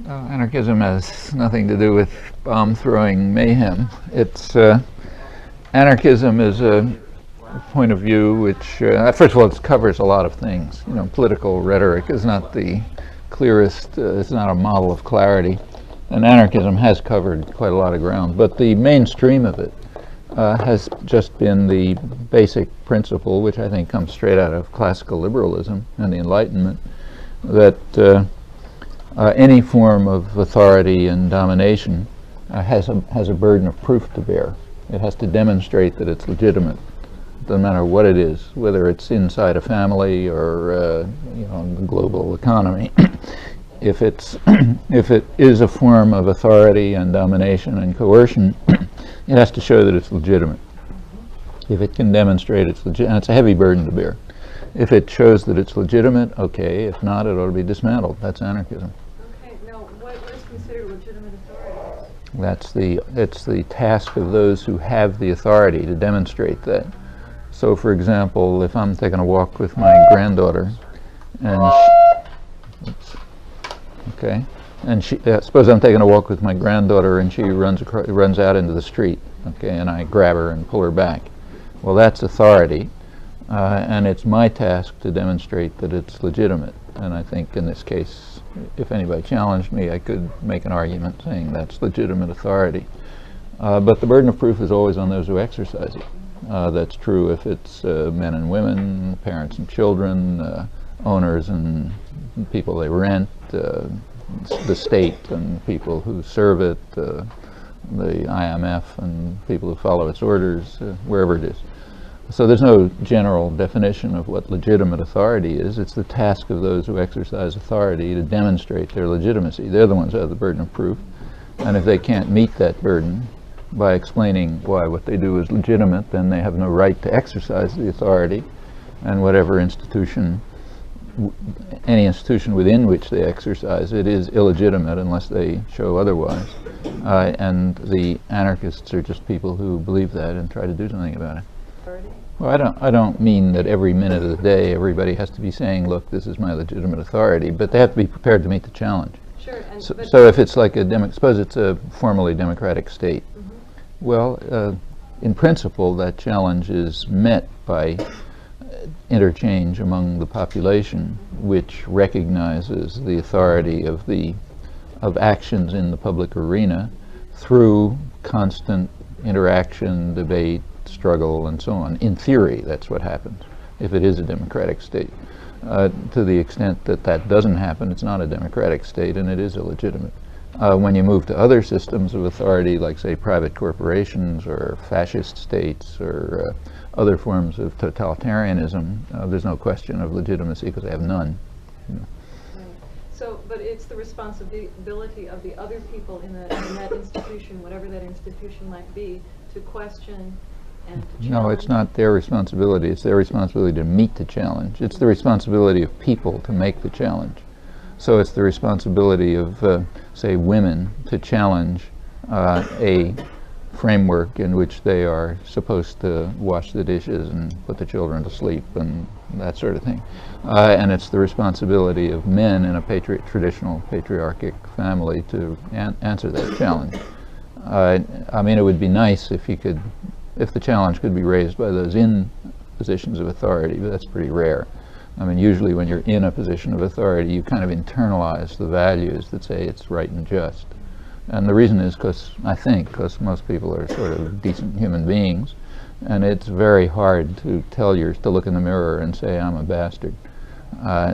Anarchism has nothing to do with bomb-throwing mayhem. Anarchism is a point of view which, first of all, it covers a lot of things. You know, political rhetoric is not the clearest, it's not a model of clarity, and anarchism has covered quite a lot of ground. But the mainstream of it has just been the basic principle, which I think comes straight out of classical liberalism and the Enlightenment, that any form of authority and domination has a burden of proof to bear. It has to demonstrate that it's legitimate. It doesn't matter what it is, whether it's inside a family or the global economy. If it is a form of authority and domination and coercion, it has to show that it's legitimate. If it can demonstrate it's legitimate, and it's a heavy burden to bear. If it shows that it's legitimate, okay. If not, it ought to be dismantled. That's anarchism. Okay. Now, what is considered legitimate authority? It's the task of those who have the authority to demonstrate that. So, for example, if I'm taking a walk with my granddaughter, and suppose I'm taking a walk with my granddaughter and she runs out into the street, okay, and I grab her and pull her back. Well, that's authority, and it's my task to demonstrate that it's legitimate. And I think in this case, if anybody challenged me, I could make an argument saying that's legitimate authority. But the burden of proof is always on those who exercise it. That's true if it's men and women, parents and children, owners and people they rent, the state and people who serve it, the IMF and people who follow its orders, wherever it is. So there's no general definition of what legitimate authority is. It's the task of those who exercise authority to demonstrate their legitimacy. They're the ones who have the burden of proof. And if they can't meet that burden by explaining why what they do is legitimate, then they have no right to exercise the authority. And whatever institution, any institution within which they exercise it is illegitimate unless they show otherwise. And the anarchists are just people who believe that and try to do something about it. Well, I don't mean that every minute of the day everybody has to be saying, look, this is my legitimate authority, but they have to be prepared to meet the challenge. Sure. So if it's like suppose it's a formally democratic state, well, in principle, that challenge is met by interchange among the population, which recognizes the authority of actions in the public arena through constant interaction, debate, struggle, and so on. In theory, that's what happens if it is a democratic state. To the extent that that doesn't happen, it's not a democratic state and it is illegitimate. When you move to other systems of authority, like, say, private corporations or fascist states or other forms of totalitarianism, there's no question of legitimacy because they have none. You know. Right. So, but it's the responsibility of the other people in that institution, whatever that institution might be, to question and to challenge. No, it's not their responsibility. It's their responsibility to meet the challenge. It's the responsibility of people to make the challenge. So it's the responsibility of, say, women to challenge a framework in which they are supposed to wash the dishes and put the children to sleep and that sort of thing. And it's the responsibility of men in a traditional patriarchic family to answer that challenge. I mean, it would be nice if the challenge could be raised by those in positions of authority, but that's pretty rare. I mean, usually when you're in a position of authority, you kind of internalize the values that say it's right and just. And the reason is because most people are sort of decent human beings, and it's very hard to look in the mirror and say, I'm a bastard.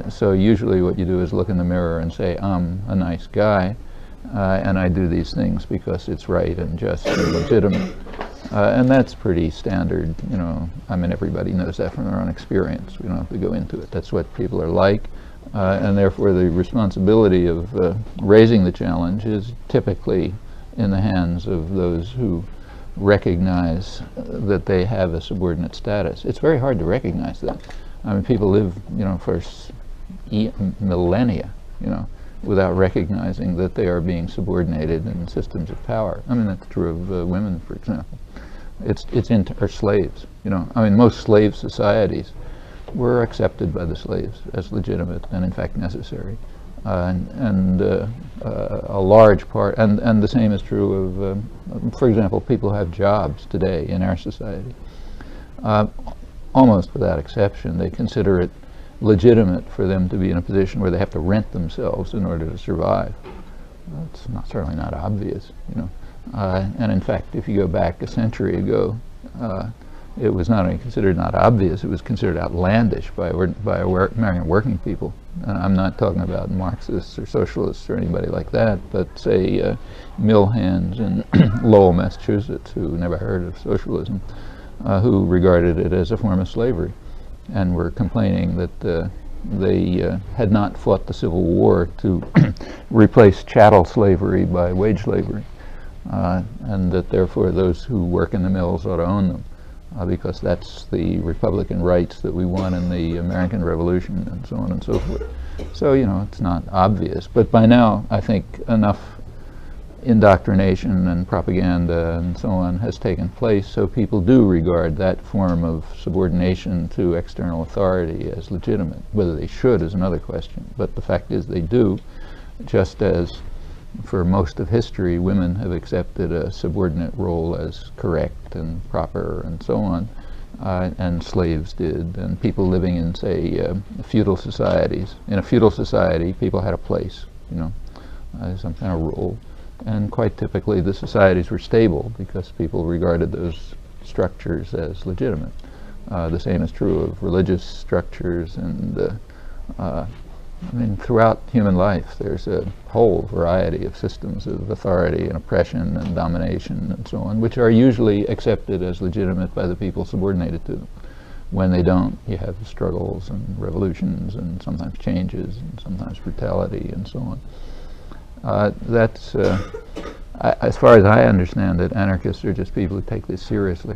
So usually what you do is look in the mirror and say, I'm a nice guy, and I do these things because it's right and just and legitimate. And that's pretty standard, you know. I mean, everybody knows that from their own experience. We don't have to go into it. That's what people are like. And therefore, the responsibility of raising the challenge is typically in the hands of those who recognize that they have a subordinate status. It's very hard to recognize that. I mean, people live, you know, for millennia, you know, without recognizing that they are being subordinated in systems of power. I mean, that's true of women, for example. Or slaves, you know. I mean, most slave societies were accepted by the slaves as legitimate and in fact necessary. And a large part, and the same is true of, for example, people who have jobs today in our society. Almost without exception, they consider it legitimate for them to be in a position where they have to rent themselves in order to survive. It's certainly not obvious, you know. And in fact, if you go back a century ago, it was not only considered not obvious, it was considered outlandish by American working people. I'm not talking about Marxists or socialists or anybody like that, but say mill hands in Lowell, Massachusetts, who never heard of socialism, who regarded it as a form of slavery and were complaining that they had not fought the Civil War to replace chattel slavery by wage slavery, and that therefore those who work in the mills ought to own them, because that's the Republican rights that we won in the American Revolution, and so on and so forth. So, you know, it's not obvious, but by now I think enough indoctrination and propaganda and so on has taken place, so people do regard that form of subordination to external authority as legitimate. Whether they should is another question, but the fact is they do, just as for most of history women have accepted a subordinate role as correct and proper and so on, and slaves did, and people living in, say, feudal societies. In a feudal society, people had a place, you know, some kind of role. And quite typically the societies were stable because people regarded those structures as legitimate. The same is true of religious structures, and I mean, throughout human life there's a whole variety of systems of authority and oppression and domination and so on, which are usually accepted as legitimate by the people subordinated to them. When they don't, you have struggles and revolutions and sometimes changes and sometimes brutality and so on. That's, as far as I understand it, anarchists are just people who take this seriously.